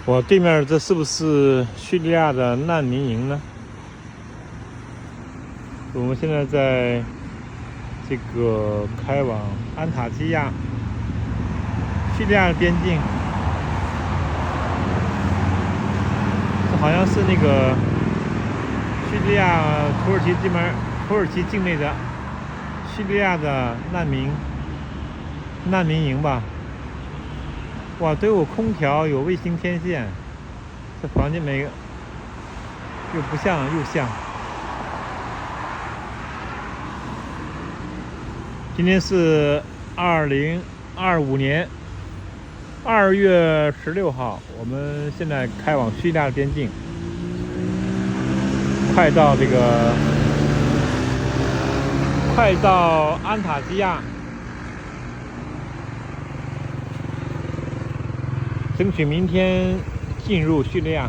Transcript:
我对面这是不是叙利亚的难民营呢？我们现在在这个开往安塔基亚叙利亚的边境，这好像是那个叙利亚土耳其境内的叙利亚的难民营吧。哇，都有空调，有卫星天线，这房间每个又不像又像。今天是2025年2月16号，我们现在开往叙利亚的边境，快到安塔基亚，争取明天进入叙利亚。